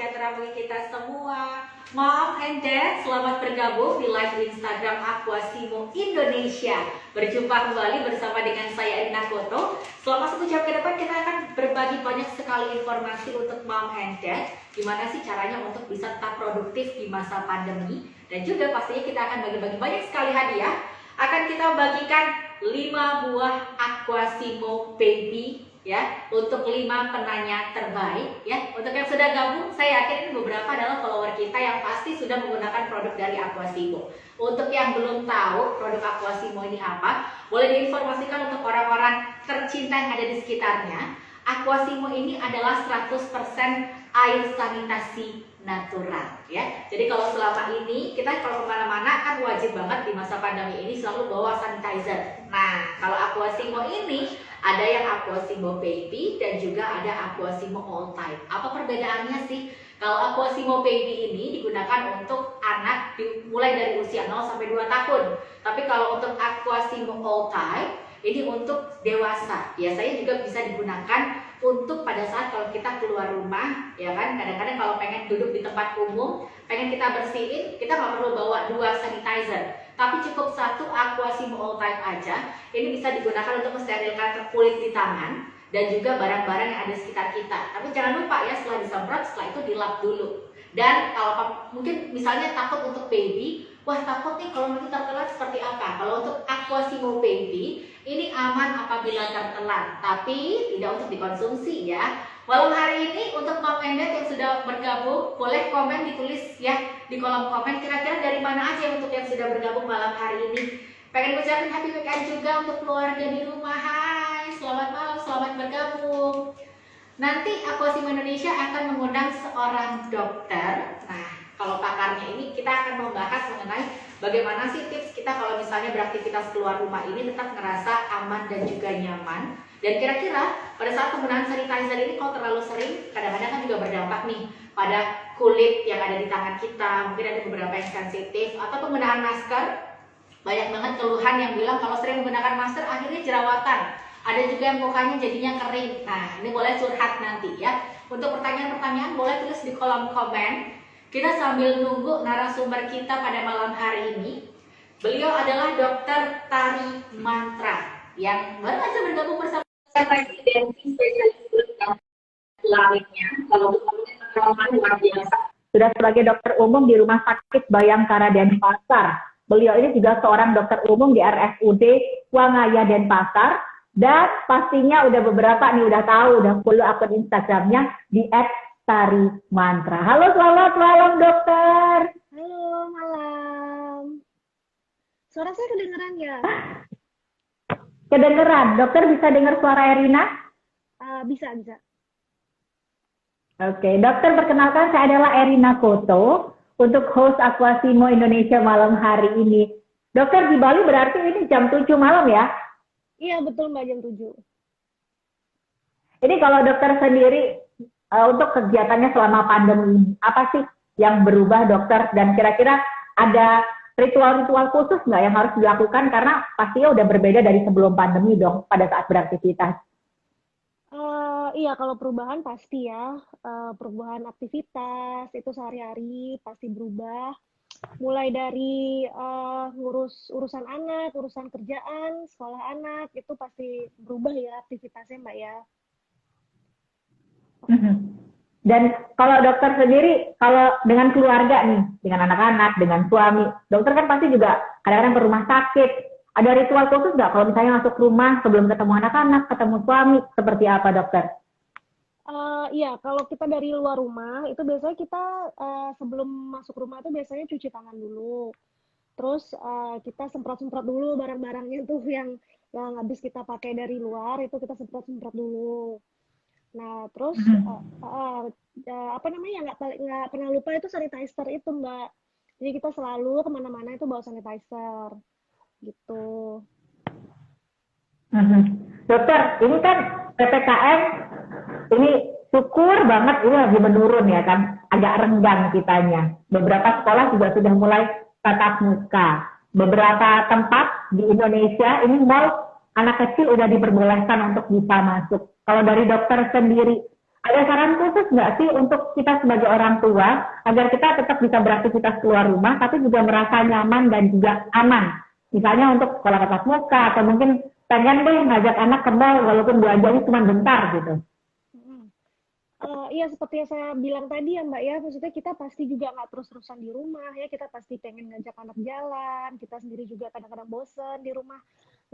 sejahtera bagi kita semua. Mom and Dad, selamat bergabung di live Instagram Aquasimo Indonesia. Berjumpa kembali bersama dengan saya Erina Koto. Selama 1 jam ke depan kita akan berbagi banyak sekali informasi untuk Mom and Dad. Gimana sih caranya untuk bisa tetap produktif di masa pandemi. Dan juga pastinya kita akan bagi-bagi banyak sekali hadiah. Akan kita bagikan 5 buah Aquasimo Baby ya untuk 5 penanya terbaik ya. Untuk yang sudah gabung, saya yakin ini beberapa adalah follower kita yang pasti sudah menggunakan produk dari Aquasimo. Untuk yang belum tahu produk Aquasimo ini apa, boleh diinformasikan untuk orang-orang tercinta yang ada di sekitarnya. Aquasimo ini adalah 100% air sanitasi natural ya. Jadi kalau selama ini kita kalau kemana-mana kan wajib banget di masa pandemi ini selalu bawa sanitizer. Nah kalau Aquasimo ini ada yang Aquasimo Baby dan juga ada Aquasimo All Time. Apa perbedaannya sih? Kalau Aquasimo Baby ini digunakan untuk anak mulai dari usia 0 sampai 2 tahun. Tapi kalau untuk Aquasimo All Time ini untuk dewasa. Biasanya juga bisa digunakan untuk pada saat kalau kita keluar rumah, ya kan. Kadang-kadang kalau pengen duduk di tempat umum, pengen kita bersihin, kita nggak perlu bawa 2 sanitizer. Tapi cukup 1 Aquasimo All Time aja. Ini bisa digunakan untuk mensterilkan kulit di tangan dan juga barang-barang yang ada di sekitar kita. Tapi jangan lupa ya, setelah disemprot, setelah itu dilap dulu. Dan kalau mungkin misalnya takut untuk baby, wah takut nih kalau nanti tertelan seperti apa. Kalau untuk Aquasimo Baby, ini aman apabila tertelan, tapi tidak untuk dikonsumsi ya. Malam hari ini untuk Mom and Dad yang sudah bergabung, boleh komen ditulis ya di kolom komen kira-kira dari mana aja untuk yang sudah bergabung malam hari ini. Pengen ucapin happy weekend juga untuk keluarga di rumah. Hai, selamat malam, selamat bergabung. Nanti Aquasimo Indonesia akan mengundang seorang dokter. Nah, kalau pakarnya ini kita akan membahas mengenai bagaimana sih tips kita kalau misalnya beraktivitas keluar rumah ini tetap ngerasa aman dan juga nyaman. Dan kira-kira pada saat penggunaan sanitizer ini kalau terlalu sering, kadang-kadang kan juga berdampak nih pada kulit yang ada di tangan kita. Mungkin ada beberapa yang sensitif atau penggunaan masker. Banyak banget keluhan yang bilang kalau sering menggunakan masker akhirnya jerawatan. Ada juga yang mukanya jadinya kering. Nah, ini boleh curhat nanti ya. Untuk pertanyaan-pertanyaan boleh tulis di kolom komen. Kita sambil nunggu narasumber kita pada malam hari ini. Beliau adalah Dr. Tari Mantra yang baru aja bergabung bersama residensi spesialis lainnya. Kalau pengalaman luar biasa. Sudah sebagai dokter umum di Rumah Sakit Bayangkara Denpasar. Beliau ini juga seorang dokter umum di RSUD Wangaya Denpasar. Dan pastinya udah beberapa nih udah tahu, udah follow akun Instagramnya di @tarimantra. Halo, selamat malam dokter. Halo, malam. Suara saya kedengeran ya? Kedengeran, dokter bisa dengar suara Erina? Bisa. Oke, dokter perkenalkan saya adalah Erina Koto untuk host Aquasimo Indonesia malam hari ini. Dokter di Bali berarti ini jam 7 malam ya? Iya, betul Mbak, jam 7. Ini kalau dokter sendiri untuk kegiatannya selama pandemi, apa sih yang berubah dokter? Dan kira-kira ada ritual-ritual khusus nggak yang harus dilakukan? Karena pastinya udah berbeda dari sebelum pandemi dong pada saat beraktivitas. Iya, kalau perubahan pasti ya. Perubahan aktivitas, itu sehari-hari pasti berubah. Mulai dari ngurus urusan anak, urusan kerjaan, sekolah anak, itu pasti berubah ya aktivitasnya Mbak ya. Dan kalau dokter sendiri, kalau dengan keluarga nih, dengan anak-anak, dengan suami, dokter kan pasti juga kadang-kadang ke rumah sakit. Ada ritual khusus nggak kalau misalnya masuk rumah sebelum ketemu anak-anak, ketemu suami, seperti apa dokter? Iya, kalau kita dari luar rumah, itu biasanya kita sebelum masuk rumah itu biasanya cuci tangan dulu. Terus kita semprot-semprot dulu barang-barangnya tuh yang habis kita pakai dari luar, itu kita semprot-semprot dulu. Nah, terus apa namanya, nggak pernah lupa itu sanitizer itu Mbak. Jadi kita selalu kemana-mana itu bawa sanitizer, gitu. Dokter, ini kan PPKM, ini syukur banget ini lagi menurun ya kan, agak renggang kitanya. Beberapa sekolah juga sudah mulai tatap muka. Beberapa tempat di Indonesia ini mall anak kecil udah diperbolehkan untuk bisa masuk. Kalau dari dokter sendiri, Ada saran khusus nggak sih untuk kita sebagai orang tua agar kita tetap bisa beraktivitas keluar rumah tapi juga merasa nyaman dan juga aman? Misalnya untuk sekolah tatap muka atau mungkin pengen deh ngajak anak ke mall walaupun belanjanya cuma bentar gitu. Mm. Iya seperti yang saya bilang tadi ya Mbak ya, maksudnya kita pasti juga nggak terus-terusan di rumah ya, kita pasti pengen ngajak anak jalan, kita sendiri juga kadang-kadang bosen di rumah.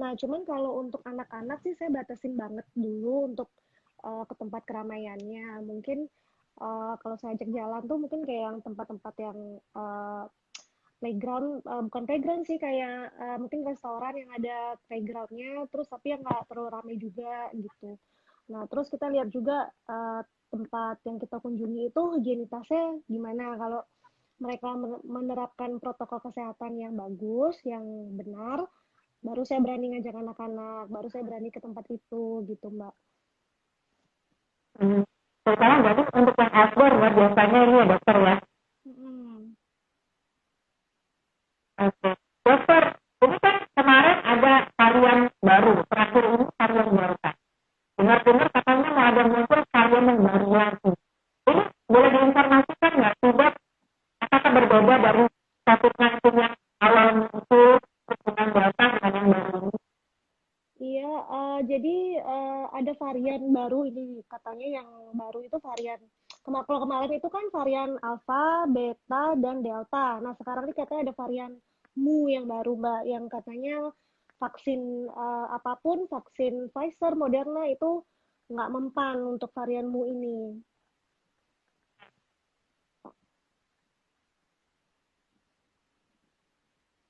Nah, cuman kalau untuk anak-anak sih saya batasin banget dulu untuk ke tempat keramaiannya. Mungkin kalau saya ajak jalan tuh mungkin kayak yang tempat-tempat yang playground, bukan playground sih, kayak mungkin restoran yang ada playgroundnya, terus tapi yang nggak terlalu ramai juga gitu. Nah, terus kita lihat juga tempat yang kita kunjungi itu higienitasnya gimana. Kalau mereka menerapkan protokol kesehatan yang bagus, yang benar, baru saya berani ngajak anak-anak, baru saya berani ke tempat itu gitu, Mbak. Hmm. Terutama jadi untuk yang outdoor ya biasanya ini ya dokter ya. Mm-mm. Oke. Dokter, ini kan kemarin ada varian baru, terakhir ini varian Delta. Dengar-dengar katanya mau ada muncul varian yang baru lagi. Ini boleh diinformasikan nggak sih dok, apakah berbeda dari COVID-19 yang awal muncul terus dengan Delta dengan yang baru ini? Iya, jadi ada varian baru ini katanya yang baru itu varian kalau kemarin itu kan varian Alpha, Beta, dan Delta. Nah sekarang ini katanya ada varian Mu yang baru Mbak, yang katanya vaksin apapun, vaksin Pfizer, Moderna itu nggak mempan untuk varian Mu ini.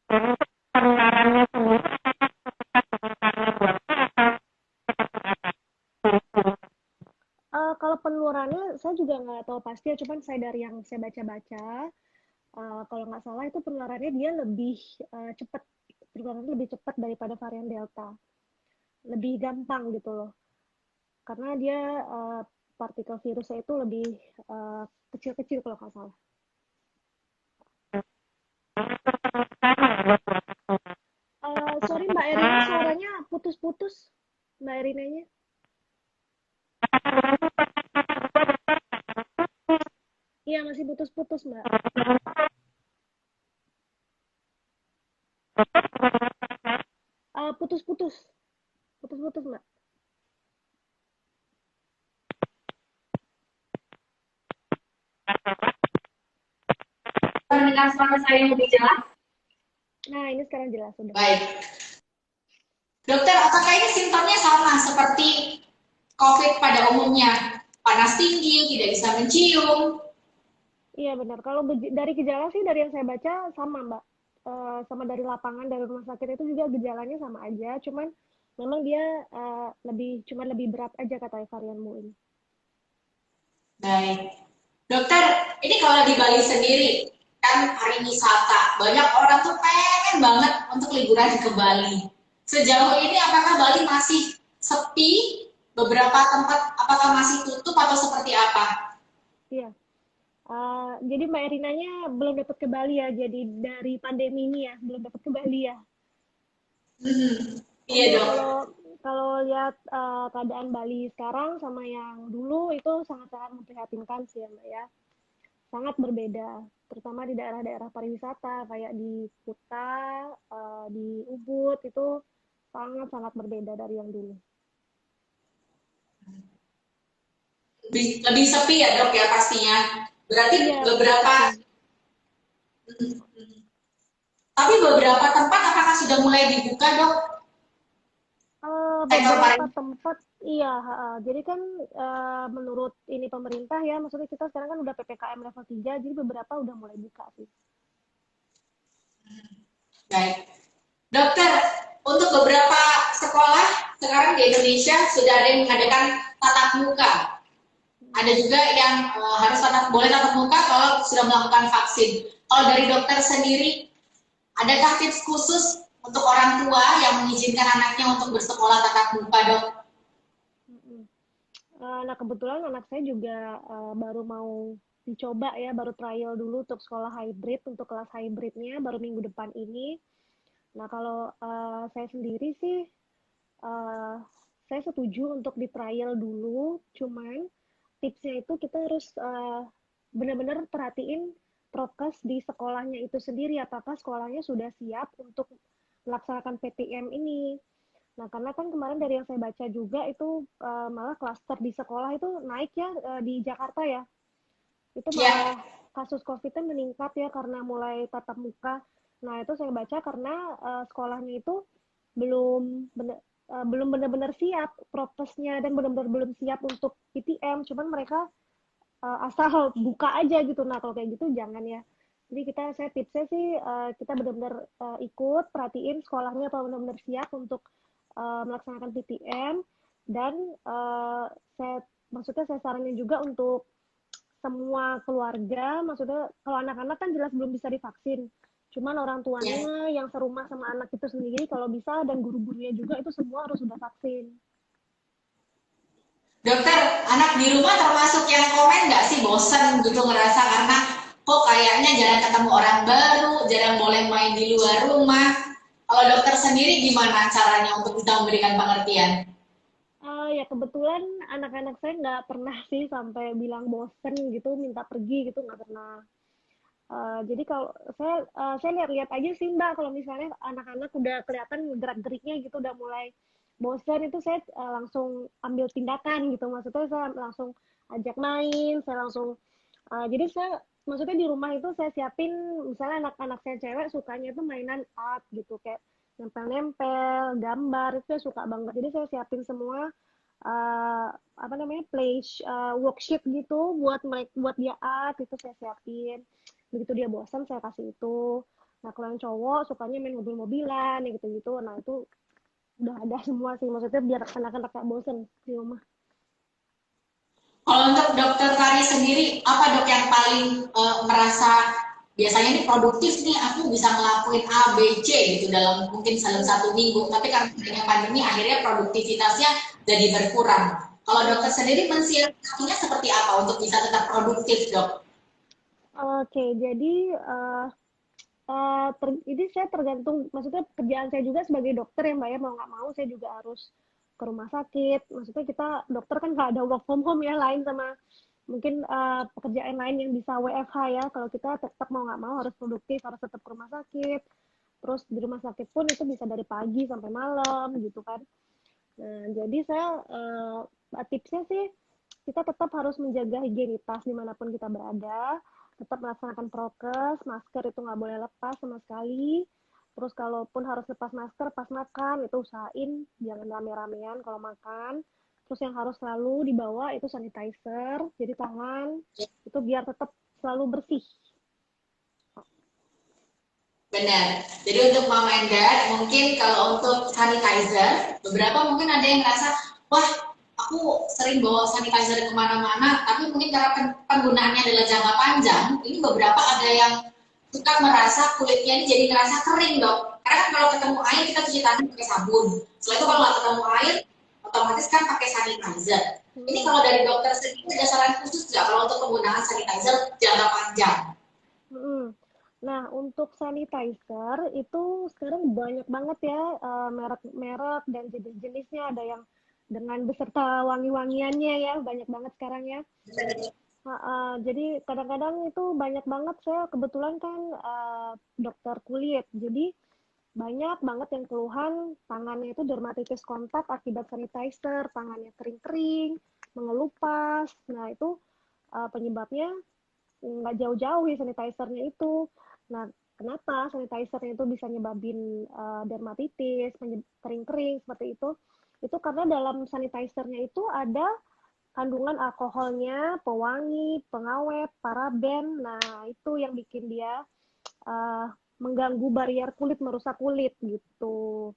Dan untuk penularannya sendiri apakah sekitar dengan varian Delta atau seperti apa? Ciri-ciri. Kalau penularannya saya juga nggak tahu pasti ya, cuman saya dari yang saya baca-baca, kalau nggak salah itu penularannya dia lebih cepat, penularannya lebih cepat daripada varian Delta, lebih gampang gitu loh, karena dia partikel virusnya itu lebih eh, kecil-kecil kalau nggak salah. Sama ya dok ya vaksinnya. Sorry Mbak Erina, suaranya putus-putus, Mbak Erinanya. Iya masih putus-putus Mbak. Putus-putus, putus-putus Mbak. Mendengar suara saya yang lebih jelas? Nah ini sekarang jelas sudah. Baik. Dokter, apakah ini simptomnya sama seperti COVID pada umumnya? Panas tinggi, tidak bisa mencium. Iya benar. Kalau dari gejala sih dari yang saya baca sama Mbak. Sama dari lapangan, dari rumah sakit itu juga gejalanya sama aja. Cuman memang dia cuma lebih berat aja katanya varian Mu ini. Baik. Dokter, ini kalau di Bali sendiri, kan hari wisata, banyak orang tuh pengen banget untuk liburan ke Bali. Sejauh ini apakah Bali masih sepi? Beberapa tempat apakah masih tutup atau seperti apa? Iya. Jadi Mbak Erinanya belum dapat ke Bali ya. Jadi dari pandemi ini ya belum dapat ke Bali ya. Hmm, iya Iya dok. kalau kalau lihat keadaan Bali sekarang sama yang dulu itu sangat-sangat memprihatinkan sih ya Mbak ya. Sangat berbeda, terutama di daerah-daerah pariwisata kayak di Kuta, di Ubud itu sangat-sangat berbeda dari yang dulu. Lebih sepi ya dok ya pastinya. Berarti Iya, lebih beberapa, sepi. tapi beberapa tempat apakah sudah mulai dibuka dok? Sektor Beberapa pariwisata. tempat, iya. Jadi kan menurut ini pemerintah ya, maksudnya kita sekarang kan udah PPKM level 3, jadi beberapa udah mulai buka sih. Baik. Dokter, untuk beberapa sekolah sekarang di Indonesia sudah ada yang mengadakan tatap muka. Ada juga yang harus boleh tatap muka kalau sudah melakukan vaksin. Kalau dari dokter sendiri, adakah tips khusus untuk orang tua yang mengizinkan anaknya untuk bersekolah tatap muka, dok? Mm-mm. Nah, kebetulan anak saya juga baru mau dicoba ya, baru trial dulu untuk sekolah hybrid, untuk kelas hybridnya baru minggu depan ini. Nah, kalau saya sendiri sih, uh, saya setuju untuk di trial dulu, cuman tipsnya itu kita harus benar-benar perhatiin prokes di sekolahnya itu sendiri, apakah sekolahnya sudah siap untuk melaksanakan PTM ini. Nah, karena kan kemarin dari yang saya baca juga itu malah klaster di sekolah itu naik ya di Jakarta ya. Itu Ya, malah kasus COVID-nya meningkat ya karena mulai tatap muka. Nah, itu saya baca karena sekolahnya itu belum benar-benar siap prokesnya dan benar-benar belum siap untuk PTM. Cuman mereka asal buka aja gitu. Nah, kalau kayak gitu jangan ya. Jadi saya tipsnya sih kita benar-benar ikut, perhatiin sekolahnya apa benar-benar siap untuk melaksanakan PTM dan maksudnya saya saranin juga untuk semua keluarga, maksudnya kalau anak-anak kan jelas belum bisa divaksin. Cuman orang ya. tuanya yang serumah sama anak itu sendiri kalau bisa dan guru-gurunya juga itu semua harus sudah vaksin. Dokter, anak di rumah termasuk yang komen nggak sih bosen gitu ngerasa karena kok kayaknya jarang ketemu orang baru, jarang boleh main di luar rumah. Kalau dokter sendiri gimana caranya untuk bisa memberikan pengertian? Ya kebetulan anak-anak saya nggak pernah sih sampai bilang bosen gitu, minta pergi gitu nggak pernah. Jadi kalau saya lihat-lihat aja sih Mbak, kalau misalnya anak-anak udah kelihatan gerak-geriknya gitu, udah mulai bosan itu saya langsung ambil tindakan gitu. Maksudnya saya langsung ajak main, saya langsung jadi saya maksudnya di rumah itu saya siapin misalnya anak-anak saya cewek sukanya itu mainan art gitu kayak nempel-nempel, gambar itu saya suka banget. Jadi saya siapin semua apa namanya worksheet gitu buat dia art itu saya siapin. Begitu dia bosan saya kasih itu. Nah kalau yang cowok sukanya main mobil-mobilan ya gitu-gitu. Nah itu udah ada semua sih maksudnya biar anak-anak gak bosan di rumah. Kalau untuk dokter Tari sendiri, apa dok yang paling merasa biasanya ini produktif nih, aku bisa ngelakuin A, B, C gitu dalam mungkin dalam Hmm, 1 minggu. Tapi karena adanya pandemi, akhirnya produktivitasnya jadi berkurang. Kalau dokter hmm. sendiri mensiasatinya seperti apa untuk bisa tetap produktif dok? Oke, jadi ini saya tergantung, maksudnya kerjaan saya juga sebagai dokter ya Mbak ya, mau nggak mau saya juga harus ke rumah sakit. Maksudnya kita dokter kan nggak ada work from home ya, lain sama mungkin pekerjaan lain yang bisa WFH ya. Kalau kita tetap mau nggak mau harus produktif, harus tetap ke rumah sakit. Terus di rumah sakit pun itu bisa dari pagi sampai malam gitu kan. Nah, jadi saya tipsnya sih kita tetap harus menjaga higienitas dimanapun kita berada, tetap melaksanakan prokes, masker itu nggak boleh lepas sama sekali. Terus kalaupun harus lepas masker pas makan itu usahain jangan rame-ramean kalau makan. Terus yang harus selalu dibawa itu sanitizer, jadi tangan itu biar tetap selalu bersih. Benar. Jadi untuk mama and dad, mungkin kalau untuk sanitizer, beberapa mungkin ada yang ngerasa, wah aku sering bawa sanitizer kemana-mana, tapi mungkin karena penggunaannya adalah jangka panjang, ini beberapa ada yang suka merasa kulitnya ini jadi ngerasa kering dok. Karena kan kalau ketemu air kita cuci tangan pakai sabun. Setelah itu kalau nggak ketemu air, otomatis kan pakai sanitizer. Ini Hmm. kalau dari dokter sendiri ada saran khusus nggak kalau untuk penggunaan sanitizer jangka panjang? Hmm. Nah, untuk sanitizer itu sekarang banyak banget ya merek-merek dan jenis-jenisnya. Ada yang dengan beserta wangi-wangiannya ya, banyak banget sekarang ya. Jadi kadang-kadang itu banyak banget saya kebetulan kan dokter kulit. Jadi banyak banget yang keluhan tangannya itu dermatitis kontak akibat sanitizer, tangannya kering-kering, mengelupas. Nah, itu penyebabnya nggak jauh-jauh ya sanitizernya itu. Nah, kenapa sanitizernya itu bisa nyebabin dermatitis, kering-kering seperti itu? Itu karena dalam sanitizernya itu ada kandungan alkoholnya, pewangi, pengawet, paraben. Nah, itu yang bikin dia uh, mengganggu barrier kulit, merusak kulit gitu.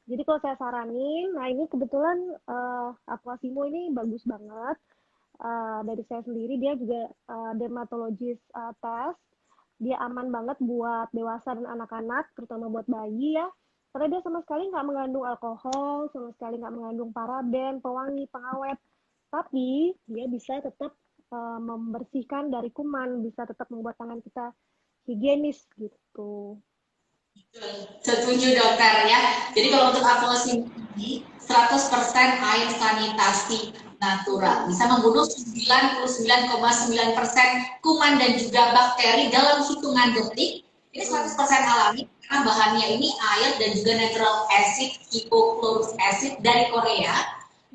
Jadi kalau saya saranin, nah ini kebetulan Aquasimo ini bagus banget. Dari saya sendiri dia juga dermatologis tes. Dia aman banget buat dewasa dan anak-anak, terutama buat bayi ya. Karena dia sama sekali nggak mengandung alkohol, sama sekali nggak mengandung paraben, pewangi, pengawet. Tapi dia bisa tetap membersihkan dari kuman, bisa tetap membuat tangan kita higienis gitu. Setuju dokter ya. Jadi kalau untuk aku ini 100% air sanitasi. natural. Bisa membunuh 99,9% kuman dan juga bakteri dalam hitungan detik. Ini 100% alami karena bahannya ini air dan juga natural acid, hypochlorous acid dari Korea.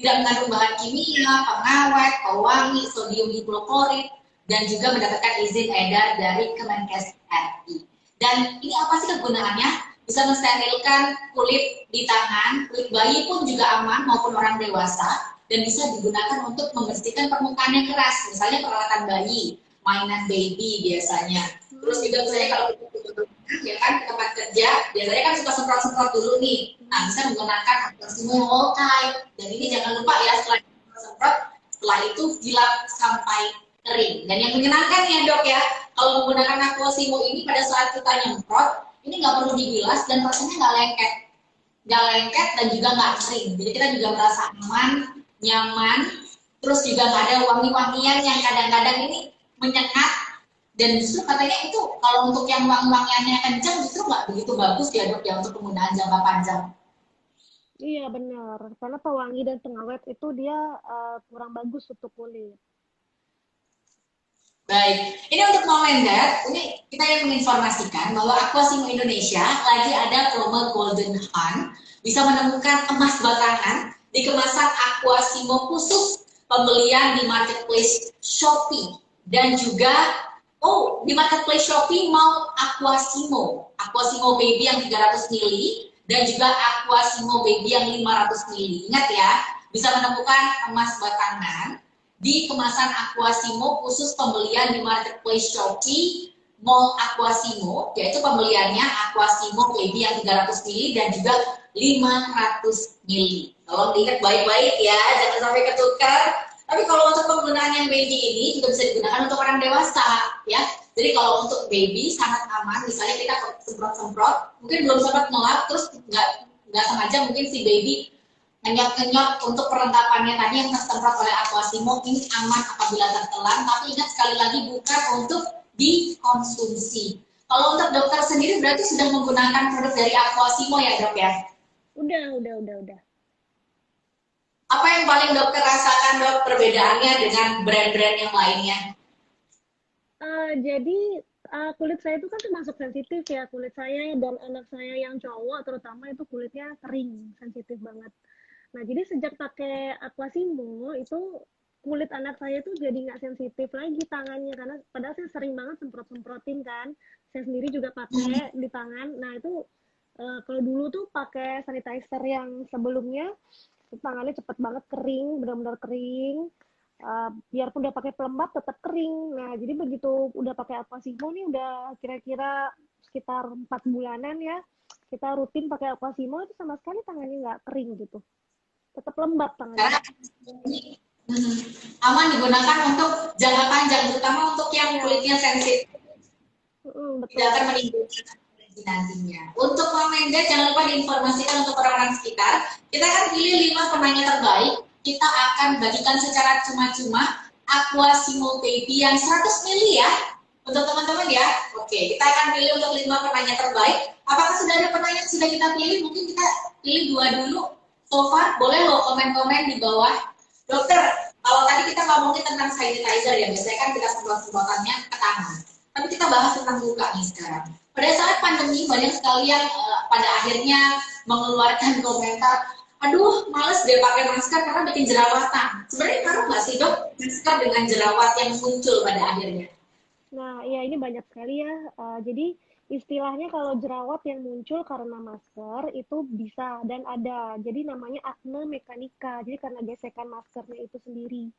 Tidak mengandung bahan kimia, pengawet, pewangi, sodium hipoklorit, dan juga mendapatkan izin edar dari Kemenkes RI. Dan ini apa sih kegunaannya? Bisa mensterilkan kulit di tangan, kulit bayi pun juga aman maupun orang dewasa, dan bisa digunakan untuk membersihkan permukaan yang keras, misalnya peralatan bayi, mainan baby biasanya. Terus juga misalnya kalau ya kan ke tempat kerja, biasanya kan suka semprot-semprot dulu nih. Nah, bisa menggunakan Aquasimo All Time. Dan ini jangan lupa ya, setelah semprot, setelah itu dilap sampai kering. Dan yang menyenangkan ya dok ya, kalau menggunakan Aquasimo ini pada saat kita nyemprot, ini nggak perlu dibilas dan rasanya nggak lengket dan juga nggak kering. Jadi kita juga merasa aman, nyaman, terus juga nggak ada wangi-wangian yang kadang-kadang ini menyengat. Dan justru katanya itu kalau untuk yang wangi-wangiannya kencang justru nggak begitu bagus ya dok ya untuk penggunaan jangka panjang. Iya benar, karena pewangi dan pengawet itu dia kurang bagus untuk kulit. Baik, ini untuk momen Dad, ini kita yang menginformasikan bahwa Aquasimo Indonesia lagi ada promo Golden Hunt, bisa menemukan emas batangan di kemasan Aquasimo khusus pembelian di marketplace Shopee dan juga di marketplace Shopee mau Aquasimo Baby yang 300 ml dan juga Aquasimo Baby yang 500 ml. Ingat ya, bisa menemukan emas batangan di kemasan Aquasimo khusus pembelian di marketplace Shopee Mall Aquasimo, yaitu pembeliannya Aquasimo Baby yang 300 ml dan juga 500 ml. Tolong diingat baik-baik ya, jangan sampai ketukar. Tapi kalau untuk penggunaan yang baby ini juga bisa digunakan untuk orang dewasa ya. Jadi kalau untuk baby sangat aman, misalnya kita semprot-semprot, mungkin belum sempat ngelap, terus nggak sengaja mungkin si baby ngenyot-ngenyot untuk perlengkapannya tadi yang tersemprot oleh Aquasimo, ini aman apabila tertelan, tapi ingat sekali lagi bukan untuk dikonsumsi. Kalau untuk dokter sendiri berarti sudah menggunakan produk dari Aquasimo ya dok ya? Udah. Apa yang paling dokter rasakan dok perbedaannya dengan brand-brand yang lainnya? Jadi kulit saya itu kan termasuk sensitif ya, kulit saya dan anak saya yang cowok terutama itu kulitnya kering, sensitif banget. Nah, jadi sejak pakai Aquasimo itu kulit anak saya itu jadi nggak sensitif lagi tangannya karena padahal saya sering banget semprot-semprotin kan. Saya sendiri juga pakai di tangan. Nah, itu kalau dulu tuh pakai sanitizer yang sebelumnya tangannya cepet banget kering, benar-benar kering. Biarpun udah pakai pelembab tetap kering. Nah, jadi begitu udah pakai Aquasimo nih udah kira-kira sekitar 4 bulanan ya. Kita rutin pakai Aquasimo itu sama sekali tangannya nggak kering gitu. Tetap lembab tangannya. Karena aman digunakan untuk jangka panjang, terutama untuk yang kulitnya sensitif, Betul. tidak akan menimbulkan alergi nantinya. Untuk Mamenda, jangan lupa diinformasikan untuk orang-orang sekitar. Kita akan pilih 5 penanya terbaik. Kita akan bagikan secara cuma-cuma Aquasimo Baby yang 100 ml ya. Untuk teman-teman ya. Oke, kita akan pilih untuk 5 penanya terbaik. Apakah sudah ada penanya yang sudah kita pilih? Mungkin kita pilih 2 dulu. So far, boleh loh komen-komen di bawah. Dokter, kalau tadi kita ngomongin tentang sanitizer ya, biasanya kan kita semprot-semprotannya ke tangan. Tapi kita bahas tentang muka nih sekarang. Pada saat pandemi, banyak sekali yang pada akhirnya mengeluarkan komentar, aduh, males deh pakai masker karena bikin jerawatan. Sebenarnya ngaruh nggak sih dok, masker dengan jerawat yang muncul pada akhirnya? Nah, ya ini banyak sekali ya. Jadi istilahnya kalau jerawat yang muncul karena masker itu bisa dan ada. Jadi namanya akne mekanika. Jadi karena gesekan maskernya itu sendiri.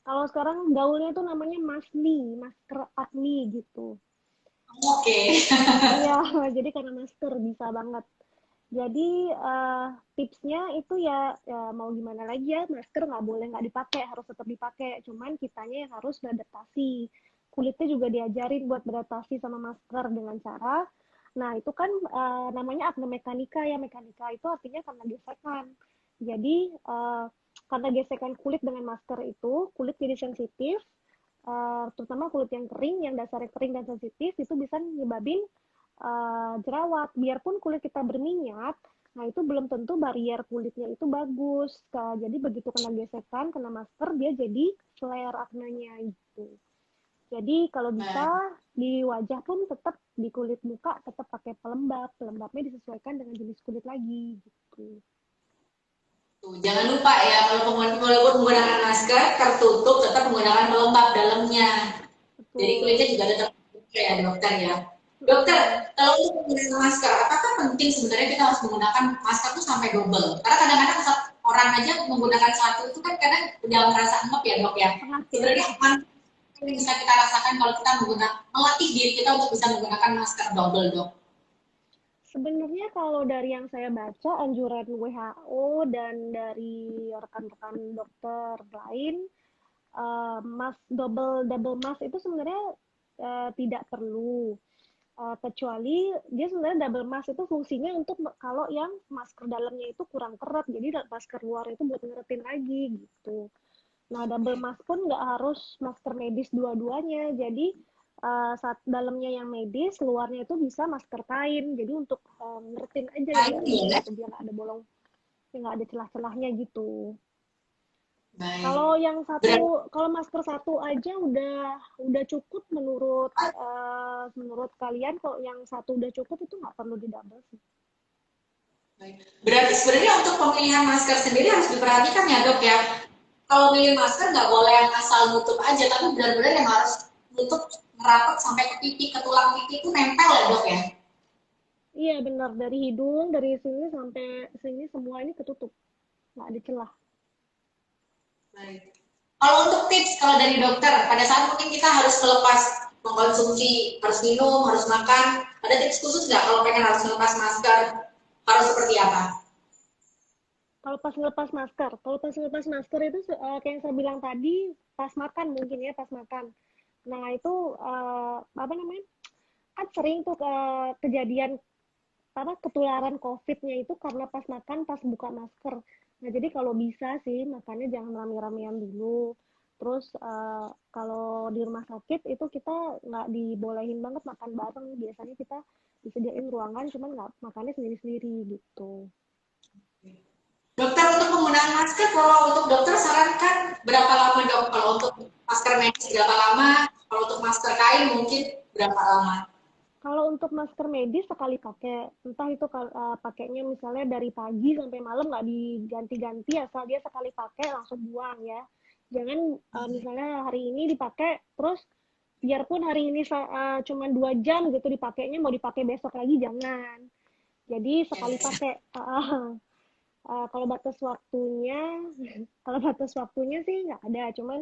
Kalau sekarang gaulnya itu namanya masni, masker acne gitu. Oke. Iya, jadi karena masker bisa banget. Jadi tipsnya itu ya mau gimana lagi ya, masker nggak boleh nggak dipakai, harus tetap dipakai. Cuman kitanya yang harus beradaptasi. Kulitnya juga diajarin buat beradaptasi sama masker dengan cara, nah itu kan namanya acne mekanika ya, mekanika itu artinya karena gesekan. Jadi karena gesekan kulit dengan masker itu, kulit jadi sensitif, terutama kulit yang kering, yang dasarnya kering dan sensitif, itu bisa nyebabin jerawat. Biarpun kulit kita berminyak, Nah, itu belum tentu barrier kulitnya itu bagus. Jadi begitu kena gesekan, kena masker, dia jadi flare aknanya gitu. Jadi kalau bisa Baik. di wajah pun tetap di kulit muka tetap pakai pelembab. Pelembabnya disesuaikan dengan jenis kulit lagi gitu. Tuh, jangan lupa ya kalau walaupun menggunakan masker tertutup tetap menggunakan pelembab dalamnya. Jadi Betul. kulitnya juga tetap terbuka ya dokter ya. Dokter, Mm-mm. kalau untuk menggunakan masker, apakah penting sebenarnya kita harus menggunakan masker tuh sampai double? Karena kadang-kadang orang aja menggunakan satu itu kan kadang udah merasa ngep ya dok ya. Pernah ya. Sebenarnya apa yang bisa kita rasakan kalau kita melatih diri kita untuk bisa menggunakan masker double dok? Sebenarnya kalau dari yang saya baca anjuran WHO dan dari rekan-rekan dokter lain, mask double mask itu sebenarnya tidak perlu. Kecuali dia sebenarnya double mask itu fungsinya untuk kalau yang masker dalamnya itu kurang kerat, jadi masker luar itu buat ngeretin lagi gitu. Nah, double mask pun nggak harus masker medis dua-duanya. Jadi saat dalamnya yang medis, luarnya itu bisa masker kain. Jadi untuk ngeretin aja Nah yang dalam ini ya, gitu, biar nggak ada bolong, biar nggak ada celah-celahnya gitu. Kalau baik. yang Berarti satu, kalau masker satu aja udah cukup menurut kalian. Kalau yang satu udah cukup itu nggak perlu di double sih. Berarti sebenarnya untuk pemilihan masker sendiri harus diperhatikan ya dok ya. Kalau milih masker nggak boleh yang asal nutup aja, tapi benar-benar yang harus nutup merapat sampai ke pipi, ke tulang pipi itu nempel ya dok ya. Iya benar, dari hidung dari sini sampai sini semua ini ketutup, nggak ada celah. Baik. Kalau untuk tips kalau dari dokter, pada saat mungkin kita harus melepas mengkonsumsi, harus minum, harus makan, ada tips khusus nggak kalau pengen harus melepas masker, harus seperti apa? Kalau pas ngelepas masker itu kayak yang saya bilang tadi, pas makan mungkin ya, pas makan. Nah itu apa namanya? Kan sering tuh kejadian apa ketularan COVID-nya itu karena pas makan, pas buka masker. Nah, jadi kalau bisa sih makannya jangan rame-ramean dulu. Terus kalau di rumah sakit itu kita nggak dibolehin banget makan bareng. Biasanya kita disediain ruangan, cuman nggak makannya sendiri-sendiri gitu. Dokter untuk penggunaan masker, kalau untuk dokter sarankan berapa lama dok? Kalau untuk masker medis berapa lama? Kalau untuk masker kain mungkin berapa lama? Kalau untuk masker medis sekali pakai, entah itu pakainya misalnya dari pagi sampai malam nggak diganti-ganti, asal dia sekali pakai langsung buang ya. Jangan misalnya hari ini dipakai, terus biarpun hari ini cuma 2 jam gitu dipakainya, mau dipakai besok lagi jangan. Jadi sekali pakai. Kalau batas waktunya, kalau batas waktunya sih nggak ada, cuman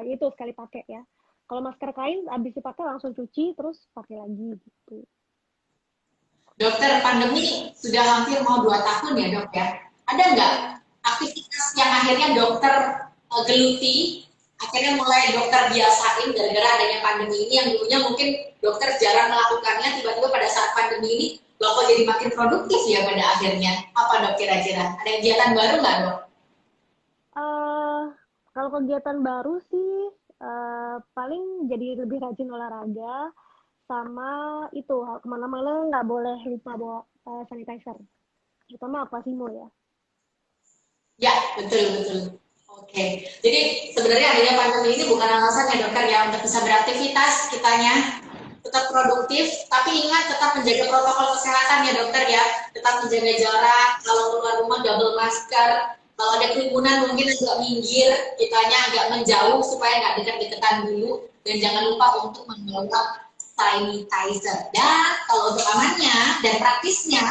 itu sekali pakai ya. Kalau masker kain habis dipakai langsung cuci terus pakai lagi gitu. Dokter, pandemi sudah hampir mau 2 tahun ya dok ya. Ada nggak aktivitas yang akhirnya dokter geluti, akhirnya mulai dokter biasain gara-gara adanya pandemi ini yang dulunya mungkin dokter jarang melakukannya, tiba-tiba pada saat pandemi ini loh kok jadi makin produktif ya pada akhirnya. Apa dok kira-kira? Ada kegiatan baru nggak dok? Eh Kalau kegiatan baru sih paling jadi lebih rajin olahraga, sama itu kemana-mana nggak boleh lupa bawa sanitizer, terutama Aquasimo ya. Ya, betul betul. Oke, jadi sebenarnya adanya pandemi ini bukan alasan ya dokter ya untuk bisa beraktivitas kitanya tetap produktif, tapi ingat tetap menjaga protokol kesehatan ya dokter ya, tetap menjaga jarak, kalau keluar rumah double masker, kalau ada kerumunan mungkin agak minggir, kitanya agak menjauh supaya nggak dekat-dekatan dulu, dan jangan lupa untuk membawa sanitizer. Dan kalau untuk amannya dan praktisnya,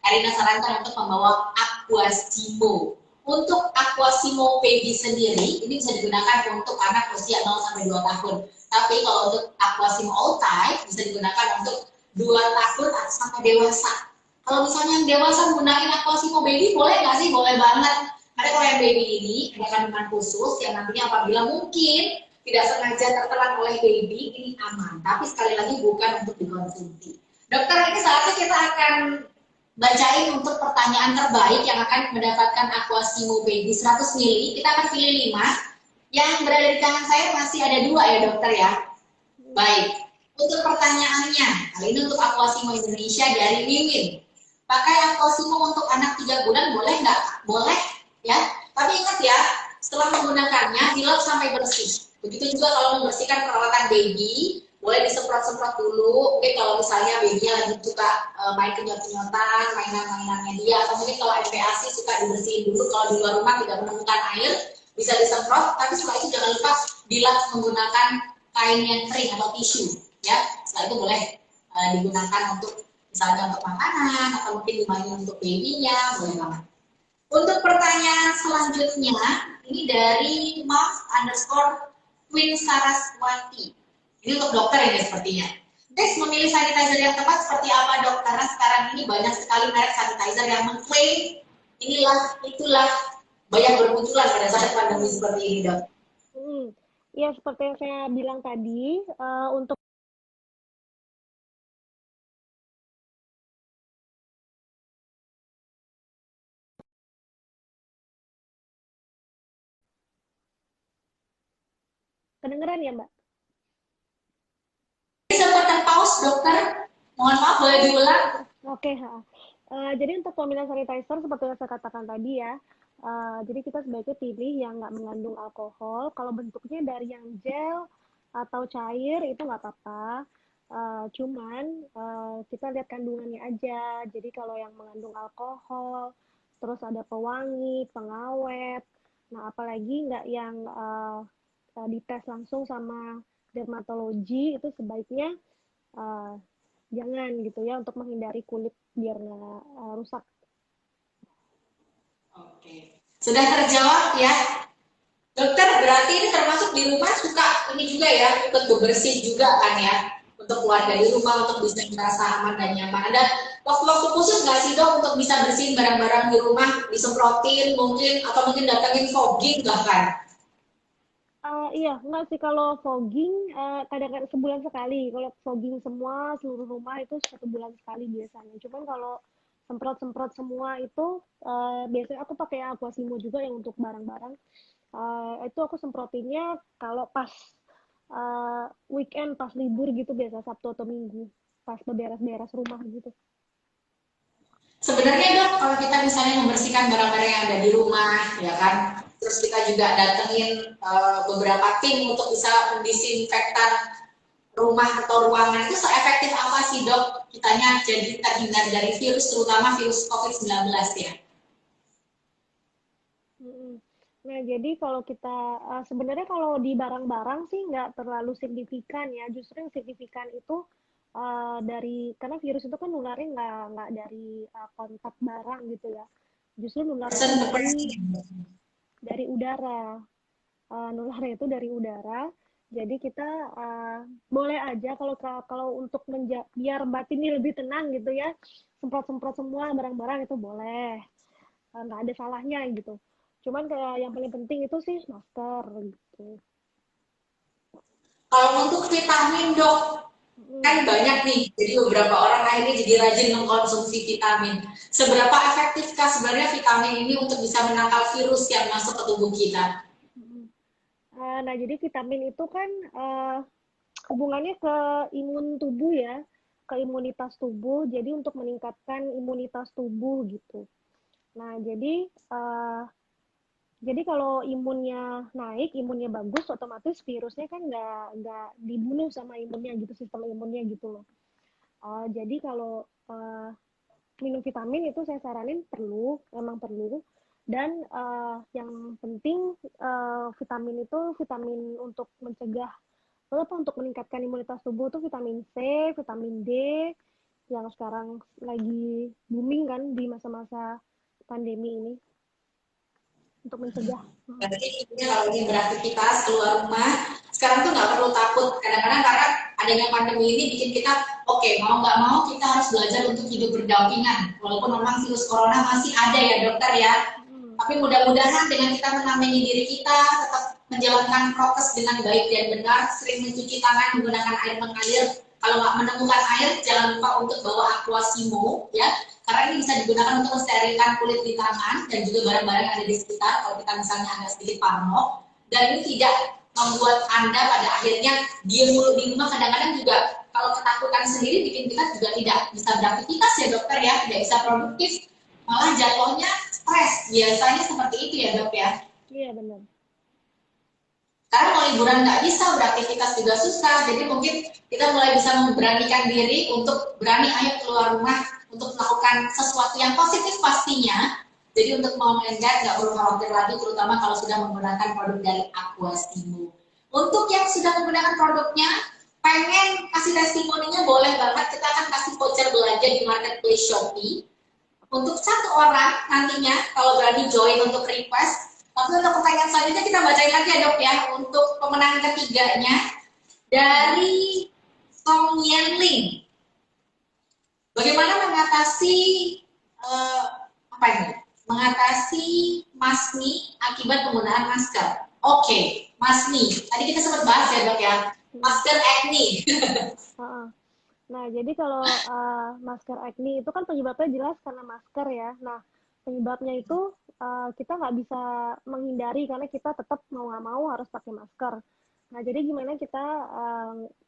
Erina sarankan untuk membawa Aquasimo. Untuk Aquasimo Baby sendiri, ini bisa digunakan untuk anak usia 0 sampai 2 tahun. Tapi kalau untuk Aquasimo All Type, bisa digunakan untuk 2 tahun sampai dewasa. Kalau misalnya yang dewasa menggunakan Aquasimo Baby, boleh nggak sih? Boleh banget. Karena kalau yang baby ini ada kandungan khusus yang nantinya apabila mungkin tidak sengaja tertelan oleh baby, ini aman. Tapi sekali lagi bukan untuk dikonsumsi. Dokter, ini saatnya kita akan bacain untuk pertanyaan terbaik yang akan mendapatkan Aquasimo Baby 100 ml. Kita akan pilih 5. Yang berada di tangan saya masih ada 2 ya dokter ya. Baik, untuk pertanyaannya, kali ini untuk Aquasimo Indonesia dari Mimin. pakai Aquasimo untuk anak 3 bulan boleh nggak? Boleh ya. Tapi ingat ya, setelah menggunakannya dilap sampai bersih. Begitu juga kalau membersihkan peralatan baby, boleh disemprot-semprot dulu. Mungkin kalau misalnya babynya lagi suka main kenyot-kenyotan, mainan-mainannya dia, atau mungkin kalau MPASI suka dibersihin dulu. Kalau di luar rumah tidak menemukan air, bisa disemprot. Tapi setelah itu jangan lupa dilap menggunakan kain yang kering atau tisu. Ya, setelah itu boleh digunakan untuk misalnya untuk makanan atau mungkin dimainin untuk babynya, boleh banget. Untuk pertanyaan selanjutnya, ini dari Mas_Queen Saraswati. Ini untuk dokter ini sepertinya. Guys, memilih sanitizer yang tepat seperti apa dok? Karena sekarang ini banyak sekali merek sanitizer yang mengklaim inilah, itulah, banyak bermunculan pada saat pandemi seperti ini dok. Ya, seperti yang saya bilang tadi, untuk kedengeran ya Mbak? Sempat terpaus dokter, mohon maaf boleh diulang. Oke, jadi untuk pemilihan sanitizer seperti yang saya katakan tadi ya, jadi kita sebaiknya pilih yang nggak mengandung alkohol. Kalau bentuknya dari yang gel atau cair itu nggak apa-apa. Cuman kita lihat kandungannya aja. Jadi kalau yang mengandung alkohol, terus ada pewangi, pengawet. Nah, apalagi nggak yang dites langsung sama dermatologi, itu sebaiknya jangan gitu ya, untuk menghindari kulit biar nggak rusak. Oke, sudah terjawab ya. Dokter, berarti ini termasuk di rumah suka ini juga ya, ikut bebersih juga kan ya, untuk keluarga di rumah, untuk bisa merasa aman dan nyaman. Ada waktu-waktu khusus nggak sih dok untuk bisa bersihin barang-barang di rumah, disemprotin mungkin, atau mungkin datangin fogging bahkan? Iya, enggak sih kalau fogging kadang-kadang sebulan sekali. Kalau fogging semua seluruh rumah itu 1 bulan sekali biasanya. Cuman kalau semprot-semprot semua itu biasanya aku pakai Aquasimo juga yang untuk barang-barang. Itu aku semprotinnya kalau pas weekend, pas libur gitu, biasa Sabtu atau Minggu, pas beberes-beres rumah gitu. Sebenarnya dok, kalau kita misalnya membersihkan barang-barang yang ada di rumah, ya kan, terus kita juga datengin beberapa tim untuk bisa mendisinfektan rumah atau ruangan, itu seefektif apa sih dok? Kitanya jadi terhindar dari virus, terutama virus COVID-19 ya. Nah, jadi kalau kita sebenarnya kalau di barang-barang sih nggak terlalu signifikan ya. Justru yang signifikan itu karena virus itu kan nularnya nggak dari kontak barang gitu ya. Justru nularnya itu dari udara. Nularnya itu dari udara. Jadi kita boleh aja kalau untuk biar batinnya lebih tenang gitu ya, semprot-semprot semua barang-barang itu boleh. Nggak ada salahnya gitu. Cuman kayak yang paling penting itu sih masker gitu. Kalau untuk vitamin dok, kan banyak nih, jadi beberapa orang akhirnya jadi rajin mengkonsumsi vitamin. Seberapa efektifkah sebenarnya vitamin ini untuk bisa menangkal virus yang masuk ke tubuh kita? Nah, jadi vitamin itu kan hubungannya ke imun tubuh ya, ke imunitas tubuh. Jadi untuk meningkatkan imunitas tubuh gitu. Nah, jadi kalau imunnya naik, imunnya bagus, otomatis virusnya kan nggak dibunuh sama imunnya gitu, sistem imunnya gitu loh. Jadi kalau minum vitamin itu saya saranin memang perlu. Dan yang penting vitamin itu vitamin untuk mencegah untuk meningkatkan imunitas tubuh itu vitamin C, vitamin D yang sekarang lagi booming kan di masa-masa pandemi ini untuk mencegah. Berarti kalau ingin beraktivitas keluar rumah, sekarang tuh nggak perlu takut. Kadang-kadang karena adanya pandemi ini bikin kita, oke, mau nggak mau kita harus belajar untuk hidup berdampingan. Walaupun memang virus corona masih ada ya dokter ya. Tapi mudah-mudahan dengan kita menamani diri kita, tetap menjalankan prokes dengan baik dan benar, sering mencuci tangan menggunakan air mengalir. Kalau nggak menemukan air, jangan lupa untuk bawa Aquasimo ya. Karena ini bisa digunakan untuk mensterilkan kulit di tangan dan juga barang-barang yang ada di sekitar kalau kita misalnya agak sedikit parno. Dan ini tidak membuat Anda pada akhirnya diem mulu di rumah. Kadang-kadang juga kalau ketakutan sendiri bikin kita juga tidak bisa beraktivitas ya dokter ya, tidak bisa produktif, malah jatuhnya stres. Biasanya seperti itu ya dok ya. Iya benar. Karena mau liburan nggak bisa, beraktivitas juga susah, jadi mungkin kita mulai bisa memberanikan diri untuk berani ayo keluar rumah untuk melakukan sesuatu yang positif pastinya. Jadi untuk mom and dad nggak perlu khawatir lagi, terutama kalau sudah menggunakan produk dari Aquasimo. Untuk yang sudah menggunakan produknya, pengen kasih testimoninya boleh banget, kita akan kasih voucher belanja di marketplace Shopee. Untuk satu orang nantinya, kalau berani join untuk request. Tapi untuk pertanyaan selanjutnya kita bacain lagi ya dok ya, untuk pemenang ketiganya dari Song Yenling. Bagaimana mengatasi apa ini? Mengatasi masni akibat penggunaan masker. Oke, masni. Tadi kita sempat bahas ya dok ya, masker acne. Nah, jadi kalau masker acne itu kan penyebabnya jelas karena masker ya. Nah, penyebabnya itu kita nggak bisa menghindari karena kita tetap mau nggak mau harus pakai masker. Nah, jadi gimana kita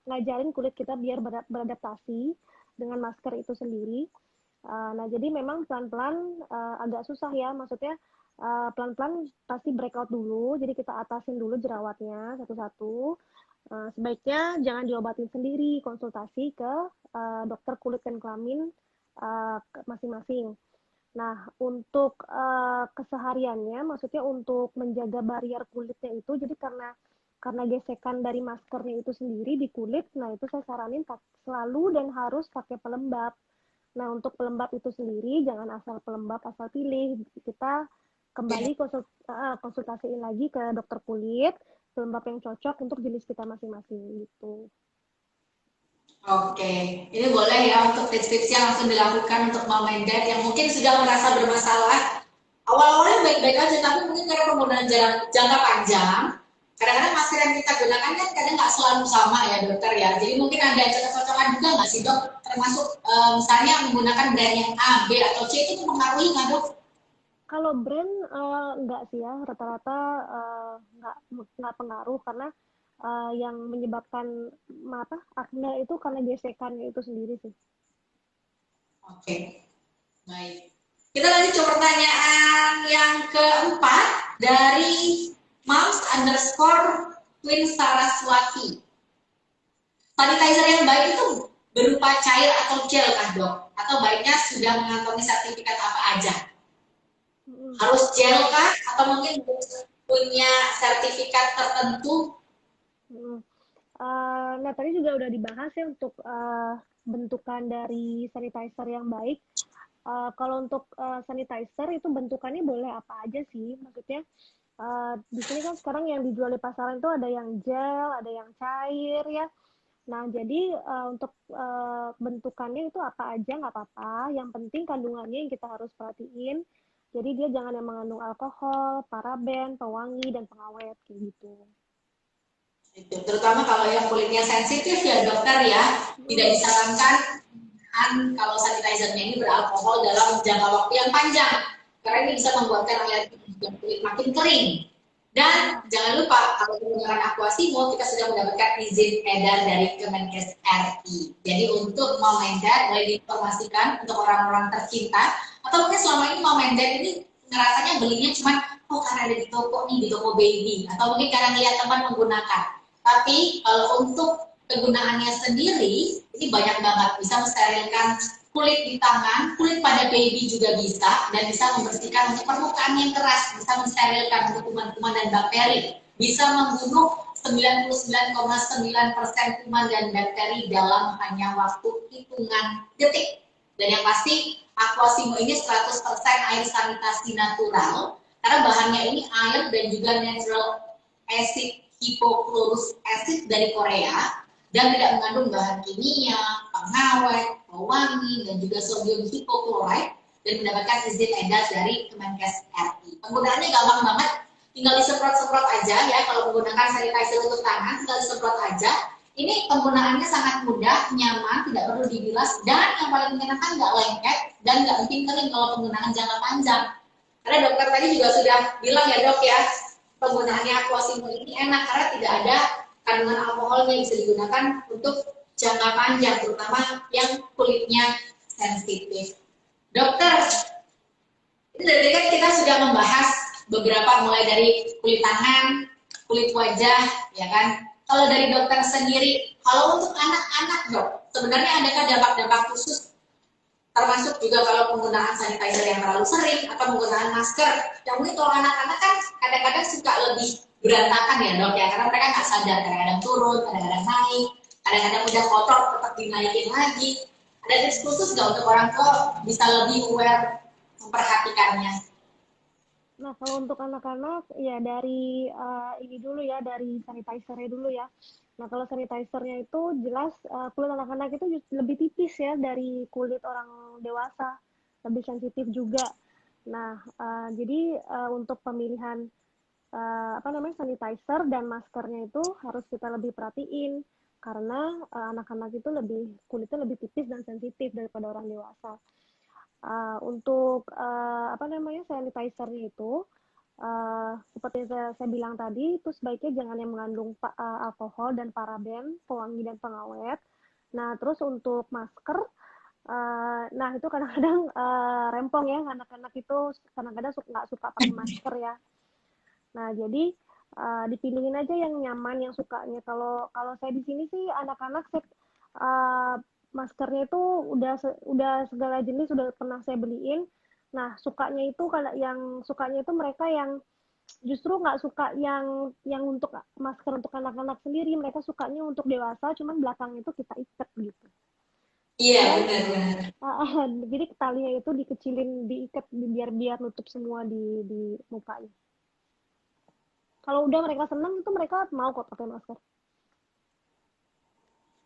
ngajarin kulit kita biar beradaptasi dengan masker itu sendiri. Nah, jadi memang pelan-pelan agak susah ya, maksudnya pelan-pelan pasti breakout dulu, jadi kita atasin dulu jerawatnya satu-satu. Sebaiknya jangan diobatin sendiri, konsultasi ke dokter kulit dan kelamin masing-masing. Nah, untuk kesehariannya, maksudnya untuk menjaga barrier kulitnya itu, jadi karena gesekan dari maskernya itu sendiri di kulit, nah itu saya saranin selalu dan harus pakai pelembab. Nah, untuk pelembab itu sendiri, jangan asal pelembab, asal pilih. Kita kembali konsultasiin lagi ke dokter kulit, pelembab yang cocok untuk jenis kita masing-masing gitu. Oke, ini boleh ya untuk tips-tips yang langsung dilakukan untuk mom and dad yang mungkin sudah merasa bermasalah. Awal-awalnya baik-baik aja, tapi mungkin karena penggunaan jangka panjang, kadang-kadang masker yang kita gunakan kan kadang nggak selalu sama ya dokter ya. Jadi mungkin ada cocok-cocokan juga nggak sih dok? Termasuk misalnya menggunakan brand yang A, B, atau C itu mempengaruhi nggak dok? Kalau brand enggak sih ya, rata-rata nggak pengaruh karena yang menyebabkan acne itu karena gesekannya itu sendiri sih. Oke, baik. Kita lanjut ke pertanyaan yang keempat dari Moms_Twin Saraswati. Sanitizer yang baik itu berupa cair atau gel kah dok? Atau baiknya sudah mengantongi sertifikat apa aja? Harus gel kah? Atau mungkin punya sertifikat tertentu? Nah, tadi juga udah dibahas ya untuk bentukan dari sanitizer yang baik. Kalau untuk sanitizer itu bentukannya boleh apa aja sih? Maksudnya di sini kan sekarang yang dijual di pasaran itu ada yang gel, ada yang cair ya. Nah, jadi untuk bentukannya itu apa aja nggak apa-apa. Yang penting kandungannya yang kita harus perhatiin. Jadi dia jangan yang mengandung alkohol, paraben, pewangi, dan pengawet kayak gitu. Itu, terutama kalau yang kulitnya sensitif ya dokter ya, tidak disarankan kalau sanitizernya ini beralkohol dalam jangka waktu yang panjang. Karena ini bisa membuatkan alergi dan kulit makin kering. Dan jangan lupa kalau menggunakan Aquasimo kita sudah mendapatkan izin edar dari Kemenkes RI. Jadi untuk mom and dad boleh diinformasikan untuk orang-orang tercinta atau mungkin selama ini mom and dad ini ngerasanya belinya cuma karena ada di toko nih, di toko baby, atau mungkin karena lihat teman menggunakan. Tapi kalau untuk kegunaannya sendiri ini banyak banget, bisa mensterilkan kulit di tangan, kulit pada baby juga bisa, dan bisa membersihkan untuk permukaan yang keras, bisa mensterilkan untuk kuman-kuman dan bakteri, bisa membunuh 99,9% kuman dan bakteri dalam hanya waktu hitungan detik. Dan yang pasti Aquasimo ini 100% air sanitasi natural, karena bahannya ini air dan juga natural acid hypochlorous acid dari Korea, dan tidak mengandung bahan kimia, pengawet, pewangi, dan juga sodium hipochlorite, dan mendapatkan izin edar dari Kemenkes RI. Penggunaannya gampang banget, tinggal disemprot-semprot aja ya. Kalau menggunakan sanitizer untuk tangan, tinggal disemprot aja. Ini penggunaannya sangat mudah, nyaman, tidak perlu dibilas, dan yang paling menyenangkan nggak lengket dan nggak bikin kering kalau penggunaan jangka panjang. Karena dokter tadi juga sudah bilang ya dok ya, penggunaannya Aquasimo ini enak karena tidak ada kandungan alkoholnya, bisa digunakan untuk jangka panjang, terutama yang kulitnya sensitif. Dokter, ini dari kan kita sudah membahas beberapa mulai dari kulit tangan, kulit wajah, ya kan? Kalau dari dokter sendiri, kalau untuk anak-anak dok, sebenarnya adakah dampak-dampak khusus termasuk juga kalau penggunaan sanitizer yang terlalu sering atau penggunaan masker yang mungkin kalau anak-anak kan kadang-kadang suka lebih berantakan ya dok ya karena mereka nggak sadar kadang-kadang turun, kadang-kadang naik, kadang-kadang udah kotor tetap dinaikin lagi. Ada tips khusus nggak untuk orang tua bisa lebih aware memperhatikannya? Nah, kalau untuk anak-anak ya dari ini dulu ya, dari sanitizer-nya dulu ya. Nah, kalau sanitizer-nya itu jelas kulit anak-anak itu lebih tipis ya dari kulit orang dewasa, lebih sensitif juga. Nah, jadi untuk pemilihan apa namanya sanitizer dan maskernya itu harus kita lebih perhatiin karena anak-anak itu kulitnya lebih tipis dan sensitif daripada orang dewasa. Untuk apa namanya sanitizer-nya itu seperti saya bilang tadi itu sebaiknya jangan yang mengandung alkohol dan paraben, pewangi dan pengawet. Nah, terus untuk masker, nah itu kadang-kadang rempong ya anak-anak itu kadang-kadang nggak suka pakai masker ya. Nah, jadi dipilihin aja yang nyaman, yang sukanya. Kalau saya di sini sih anak-anak maskernya itu udah segala jenis udah pernah saya beliin. Nah, sukanya itu mereka yang justru nggak suka yang untuk masker untuk anak-anak sendiri. Mereka sukanya untuk dewasa, cuman belakangnya itu kita ikat gitu. Iya Dan benar-benar. jadi talinya itu dikecilin, diikat biar nutup semua di mukanya. Kalau udah mereka senang itu mereka mau kok pakai masker.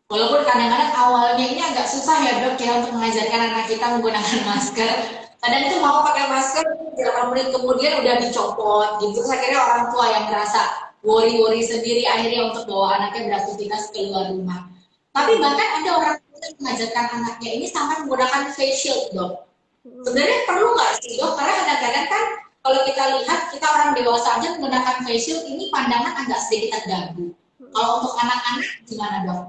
Walaupun kadang-kadang awalnya ini agak susah ya dok ya untuk mengajarkan anak kita menggunakan masker. Kadang itu mau pakai masker, beberapa menit kemudian udah dicopot gitu. Terus akhirnya orang tua yang merasa worry-worry sendiri akhirnya untuk bawa anaknya beraktivitas keluar rumah. Tapi bahkan ada orang tua yang mengajarkan anaknya ini sampai menggunakan face shield dok. Sebenarnya perlu nggak sih dok? Karena kadang-kadang kan kalau kita lihat kita orang dewasa aja menggunakan face shield ini pandangan agak sedikit terganggu. Kalau untuk anak-anak gimana dok?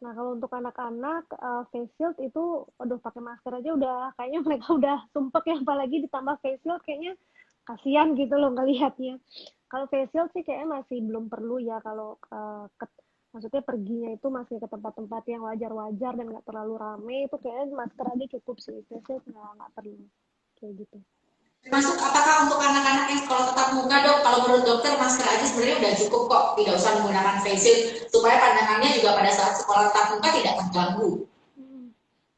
Nah, kalau untuk anak-anak face shield itu aduh pakai masker aja udah kayaknya mereka udah sumpek ya apalagi ditambah face shield kayaknya kasihan gitu loh ngelihatnya. Kalau face shield sih kayaknya masih belum perlu ya kalau maksudnya perginya itu masih ke tempat-tempat yang wajar-wajar dan nggak terlalu rame itu kayaknya masker aja cukup sih. Face shield nggak perlu kayak gitu. Termasuk apakah untuk anak-anak yang sekolah tatap muka dok, kalau menurut dokter masker aja sebenarnya udah cukup kok, tidak usah menggunakan face shield supaya pandangannya juga pada saat sekolah tatap muka tidak terganggu.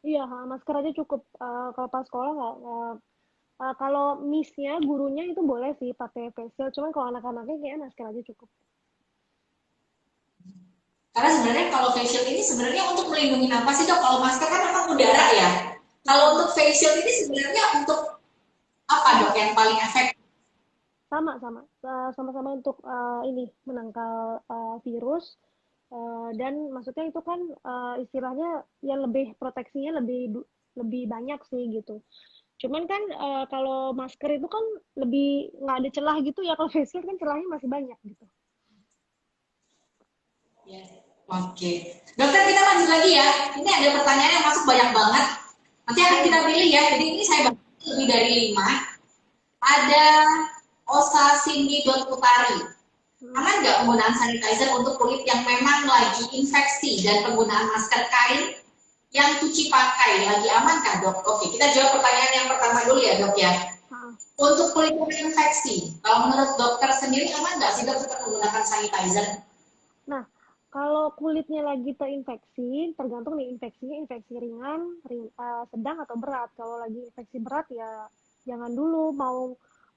Iya, masker aja cukup. Kalau pas sekolah nggak, kalau miss-nya, gurunya itu boleh sih pakai face shield. Cuman kalau anak-anaknya kayaknya masker aja cukup. Karena sebenarnya kalau face shield ini sebenarnya untuk melindungi apa sih dok? Kalau masker kan memang udara ya. Kalau untuk face shield ini sebenarnya untuk apa dok yang paling efektif? Sama-sama untuk ini menangkal virus. Dan maksudnya itu kan istilahnya yang lebih proteksinya lebih banyak sih gitu. Cuman kan kalau masker itu kan lebih nggak ada celah gitu ya, kalau face shield kan celahnya masih banyak gitu. Ya. Oke, dokter kita lanjut lagi ya. Ini ada pertanyaan yang masuk banyak banget. Nanti akan kita pilih ya. Jadi ini saya bahas lebih dari 5. Ada Osa Cindy Putari. Aman nggak penggunaan sanitizer untuk kulit yang memang lagi infeksi dan penggunaan masker kain yang cuci pakai lagi aman kah dok? Oke, kita jawab pertanyaan yang pertama dulu ya dok ya. Untuk kulit yang infeksi, kalau menurut dokter sendiri aman nggak sih dok tetap menggunakan sanitizer? Nah, kalau kulitnya lagi terinfeksi, tergantung nih infeksinya infeksi ringan, sedang atau berat. Kalau lagi infeksi berat ya jangan dulu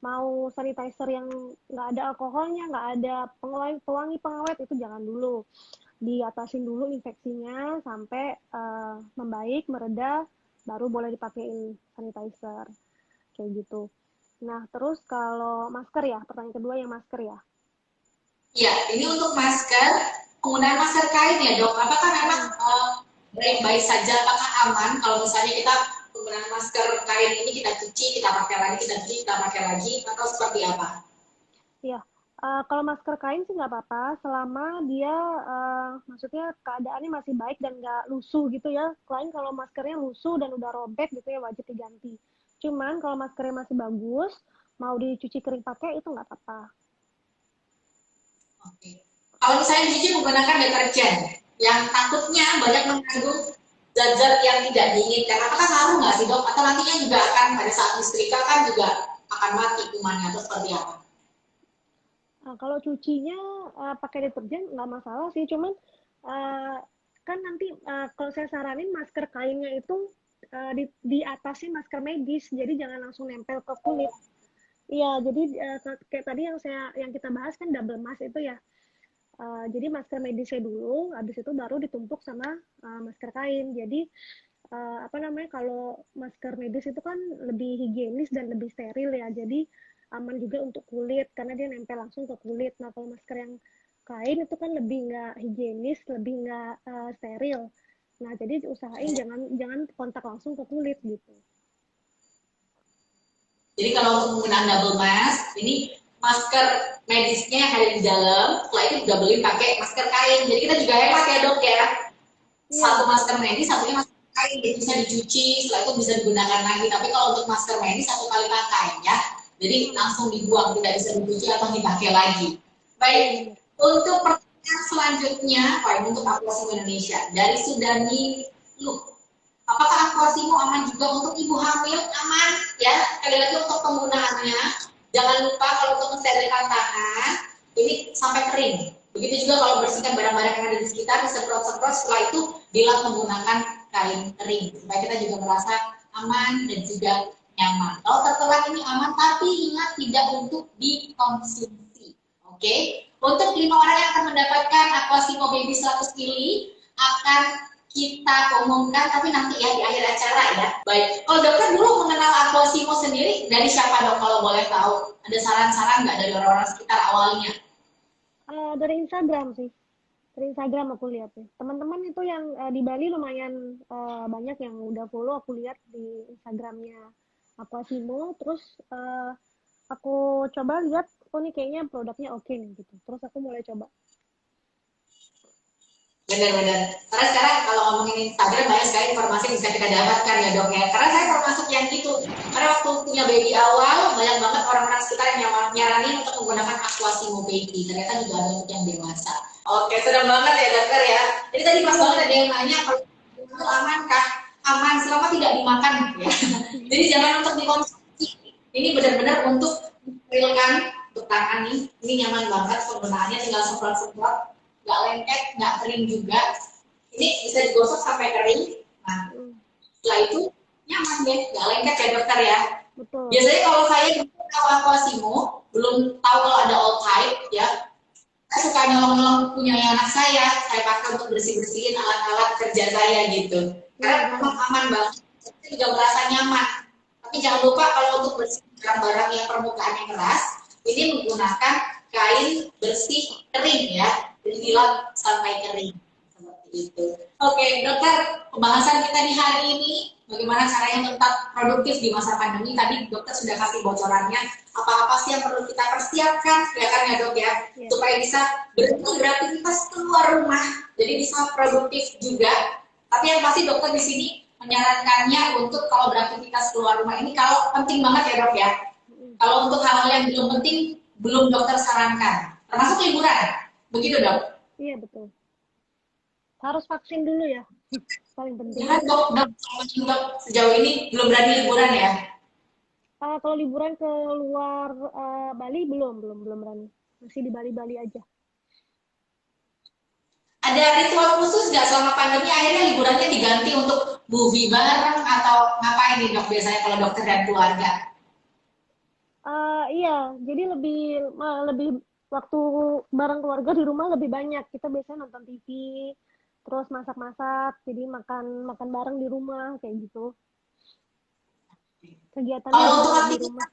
mau sanitizer yang nggak ada alkoholnya, nggak ada pewangi pengawet itu jangan dulu. Diatasin dulu infeksinya sampai membaik, mereda, baru boleh dipakein sanitizer kayak gitu. Nah, terus kalau masker ya, pertanyaan kedua yang masker ya. Ya, ini untuk masker, penggunaan masker kain ya dok, apakah memang baik-baik saja, apakah aman kalau misalnya kita penggunaan masker kain ini kita cuci, kita pakai lagi, kita cuci, kita pakai lagi, atau seperti apa? Ya, Kalau masker kain sih nggak apa-apa, selama dia maksudnya keadaannya masih baik dan nggak lusuh gitu ya. Selain kalau maskernya lusuh dan udah robek gitu ya wajib diganti. Cuman kalau maskernya masih bagus, mau dicuci kering pakai itu nggak apa-apa. Oke. Kalau misalnya dicuci menggunakan deterjen yang takutnya banyak mengandung zat-zat yang tidak diinginkan, apakah ngaruh nggak sih dok? Atau nantinya juga akan pada saat disetrika kan juga akan mati kumannya atau seperti apa? Kalau cucinya pakai deterjen nggak masalah sih, cuman uh, kan nanti kalau saya saranin masker kainnya itu di atasnya masker medis, jadi jangan langsung nempel ke kulit. Iya, jadi kayak tadi yang kita bahas kan double mask itu ya. Jadi masker medisnya dulu, habis itu baru ditumpuk sama masker kain. Jadi apa namanya kalau masker medis itu kan lebih higienis dan lebih steril ya. Jadi aman juga untuk kulit karena dia nempel langsung ke kulit. Nah kalau masker yang kain itu kan lebih nggak higienis, lebih nggak steril. Nah jadi usahain jangan jangan kontak langsung ke kulit gitu. Jadi kalau untuk menggunakan double mask, ini masker medisnya yang ada di dalam, setelah itu juga beli pakai masker kain. Jadi kita juga hemat ya dok ya. Iya, Satu masker medis, satunya masker kain, jadi bisa dicuci, setelah itu bisa digunakan lagi. Tapi kalau untuk masker medis satu kali pakai ya, jadi langsung dibuang, tidak bisa dicuci atau dipakai lagi. iya Baik, benar. untuk pertanyaan selanjutnya, Pak, untuk Aquasimo Indonesia dari Sudani Lu. Apakah Aquasimo aman juga untuk ibu hamil? Aman ya. Sekali lagi untuk penggunaannya, jangan lupa kalau untuk mensterilkan tangan, ini sampai kering. Begitu juga kalau bersihkan barang-barang yang ada di sekitar, disemprot-semprot, setelah itu dilap menggunakan kain kering. Supaya kita juga merasa aman dan juga nyaman. Kalau tertelan ini aman, tapi ingat tidak untuk dikonsumsi. Oke? Untuk 5 orang yang akan mendapatkan Aquasimo Baby 100 mili akan kita umumkan, tapi nanti ya di akhir acara ya. Baik, kalau dokter dulu mengenal Aquasimo sendiri dari siapa dok kalau boleh tahu? Ada saran-saran nggak dari orang-orang sekitar awalnya? Dari Instagram sih. Dari Instagram aku lihat ya. Teman-teman itu yang di Bali lumayan banyak yang udah follow aku lihat di Instagramnya Aquasimo. Terus aku coba lihat, oh nih kayaknya produknya oke nih gitu. Terus aku mulai coba. Benar-benar. Karena sekarang kalau ngomongin Instagram banyak sekali informasi yang bisa kita dapatkan ya dok ya. Karena saya termasuk yang gitu. Karena waktu punya baby awal banyak banget orang-orang sekitar yang nyaranin untuk menggunakan Aquasimo Baby. Ternyata juga ada untuk yang dewasa. Oke, senang banget ya dokter ya. Jadi tadi pas banget ada yang nanya kalau itu aman kah? Aman selama tidak dimakan ya. Jadi jangan untuk dikonsumsi. Ini benar-benar untuk mensterilkan untuk tangan nih. Ini nyaman banget penggunaannya, tinggal semprot-semprot, nggak lengket, nggak kering juga. Ini bisa digosok sampai kering. Nah, Hmm, setelah itu nyaman deh, nggak lengket ya dokter ya. betul. Biasanya kalau saya tahu Aquasimo, belum tahu kalau ada all type ya, saya suka nyolong-nyolong punya anak saya pakai untuk bersih-bersihin alat-alat kerja saya gitu. Iya Karena benar. memang aman banget, saya juga merasa nyaman. Tapi jangan lupa kalau untuk bersih barang-barang yang permukaannya keras, ini menggunakan kain bersih kering ya, jadi dilap sampai kering seperti itu. Oke, dokter, pembahasan kita di hari ini bagaimana caranya tetap produktif di masa pandemi. Tadi dokter sudah kasih bocorannya. Apa-apa sih yang perlu kita persiapkan, ya kan ya dok ya, Iya. supaya bisa beraktivitas keluar rumah, jadi bisa produktif juga. Tapi yang pasti dokter di sini menyarankannya untuk kalau beraktivitas keluar rumah ini kalau penting banget ya dok ya. Hmm, Kalau untuk hal-hal yang belum penting, belum dokter sarankan. Termasuk liburan. Begitu dok? iya betul. Harus vaksin dulu ya. Paling penting. Jangan dok, sejauh ini belum berani liburan ya? Kalau liburan ke luar Bali belum berani. Masih di Bali-Bali aja. Ada ritual khusus nggak selama pandemi akhirnya liburannya diganti untuk movie bareng atau ngapain nih dok biasanya kalau dokter dan keluarga? Iya, jadi lebih waktu bareng keluarga di rumah lebih banyak. Kita biasanya nonton TV, terus masak-masak, jadi makan makan bareng di rumah kayak gitu. Kegiatannya Kalau lebih untuk banyak di rumah. aktivitas,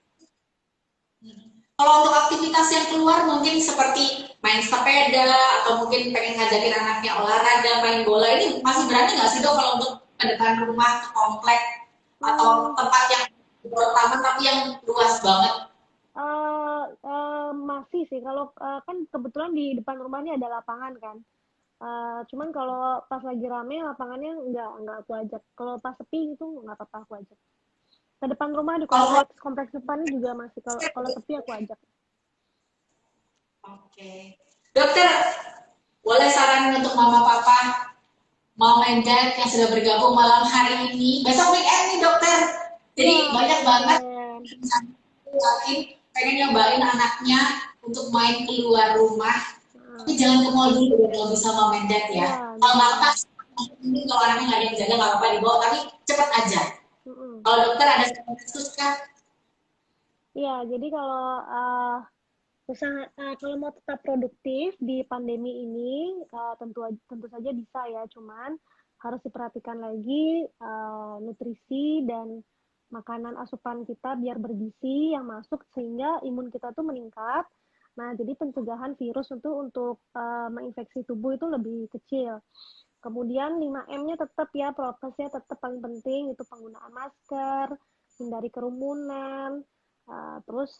kalau untuk aktivitas yang keluar mungkin seperti main sepeda atau mungkin pengen ngajakin anaknya olahraga, main bola, ini masih berani nggak sih dok kalau untuk ke depan rumah, ke komplek atau Hmm, tempat yang terutama tapi yang luas banget? Masih sih, kalau kan kebetulan di depan rumah ini ada lapangan kan. Cuman kalau pas lagi rame lapangannya nggak aku ajak. Kalau pas sepi itu nggak apa-apa aku ajak. Ke depan rumah di Kalau kompleks depannya juga masih, kalau sepi aku ajak. Oke. Dokter, boleh saran untuk mama papa, mom and dad yang sudah bergabung malam hari ini. Besok weekend nih dokter. Jadi Iya, banyak banget keren. yakin pengen nyobain anaknya untuk main keluar rumah. Tapi Nah, jangan ke mall dulu ya kalau bisa mom and dad ya. iya, Kalau nggak jangan. apa, mungkin kalau anaknya nggak ada yang jaga nggak apa-apa dibawa, tapi cepet aja. Mm-mm. Kalau dokter ada saran khusus kah? Iya, jadi kalau kalau mau tetap produktif di pandemi ini, tentu saja bisa ya, cuman harus diperhatikan lagi nutrisi dan makanan asupan kita biar bergizi yang masuk sehingga imun kita tuh meningkat. Nah, jadi pencegahan virus untuk menginfeksi tubuh itu lebih kecil. Kemudian 5M-nya tetap ya, prokesnya tetap paling penting, itu penggunaan masker, hindari kerumunan, terus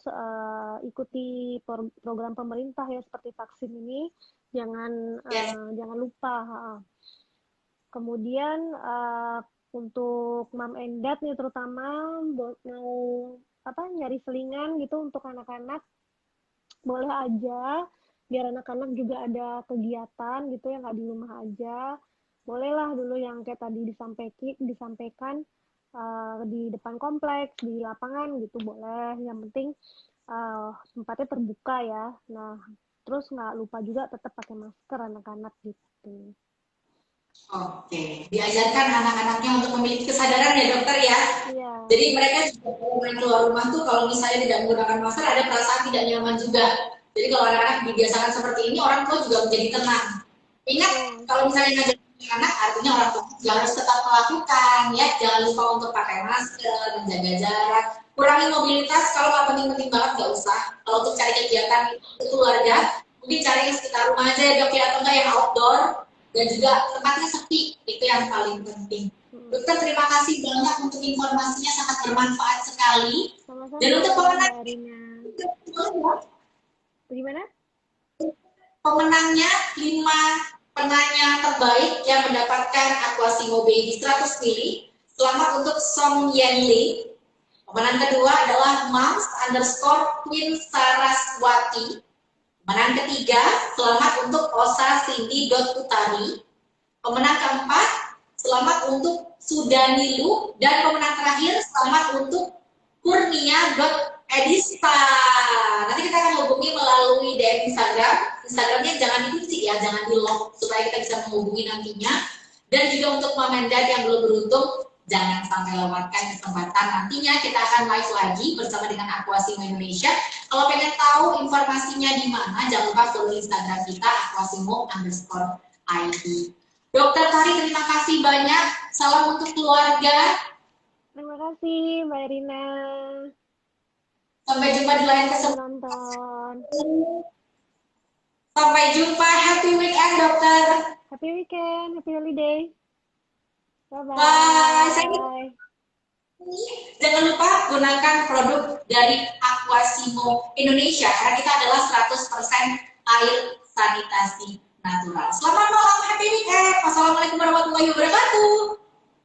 ikuti program pemerintah ya seperti vaksin ini, jangan Ya. jangan lupa. Kemudian untuk mom and dad nih terutama mau apa nyari selingan gitu untuk anak-anak, boleh aja biar anak-anak juga ada kegiatan gitu ya, nggak di rumah aja. Bolehlah dulu yang kayak tadi disampaikan di depan kompleks, di lapangan gitu boleh. Yang penting tempatnya terbuka ya. Nah, terus nggak lupa juga tetap pakai masker anak-anak gitu. Oke, diajarkan anak-anaknya untuk memiliki kesadaran ya dokter ya. Iya, Jadi mereka juga kalau main keluar rumah tuh kalau misalnya tidak menggunakan masker ada perasaan tidak nyaman juga. Jadi kalau anak-anak dibiasakan seperti ini, orang tua juga menjadi tenang. Ingat betul. kalau misalnya ngajarin anak, artinya orang tua juga harus tetap melakukan ya. Jangan lupa untuk pakai masker, menjaga jarak, kurangi mobilitas. Kalau nggak penting-penting banget nggak usah. Kalau untuk cari kegiatan keluarga, mungkin cari yang sekitar rumah aja ya dok ya, atau enggak yang outdoor dan juga tempatnya sepi, itu yang paling penting. Dokter, terima kasih banyak untuk informasinya, sangat bermanfaat sekali. Dan Sama-sama untuk Mbak Rina. Gimana? pemenangnya 5 penanya terbaik yang mendapatkan Aquasimo Baby 100 ml. Selamat untuk Song Yen Lee. Pemenang kedua adalah Mams_Queen Saraswati. Pemenang ketiga, selamat untuk Osa Cindy Utari. Pemenang keempat, selamat untuk Sudanilu. Dan pemenang terakhir, selamat untuk Kurnia Edista. Nanti kita akan hubungi melalui DM Instagram. Instagramnya jangan dikunci ya, jangan di lock supaya kita bisa menghubungi nantinya. Dan juga untuk mom and dad yang belum beruntung, jangan sampai lewatkan kesempatan. Nantinya kita akan live lagi bersama dengan Aquasimo Indonesia. Kalau pengen tahu informasinya di mana, jangan lupa follow Instagram kita aquasimo_id. Dokter Tari, terima kasih banyak. Salam untuk keluarga. Terima kasih Mbak Rina. Sampai jumpa di lain Yang kesempatan. nonton. Sampai jumpa. Happy weekend, dokter. Happy weekend, happy holiday. Bye-bye. Bye. Jangan lupa gunakan produk dari Aquasimo Indonesia karena kita adalah 100% air sanitasi natural. Selamat malam, happy weekend. Wassalamualaikum warahmatullahi wabarakatuh.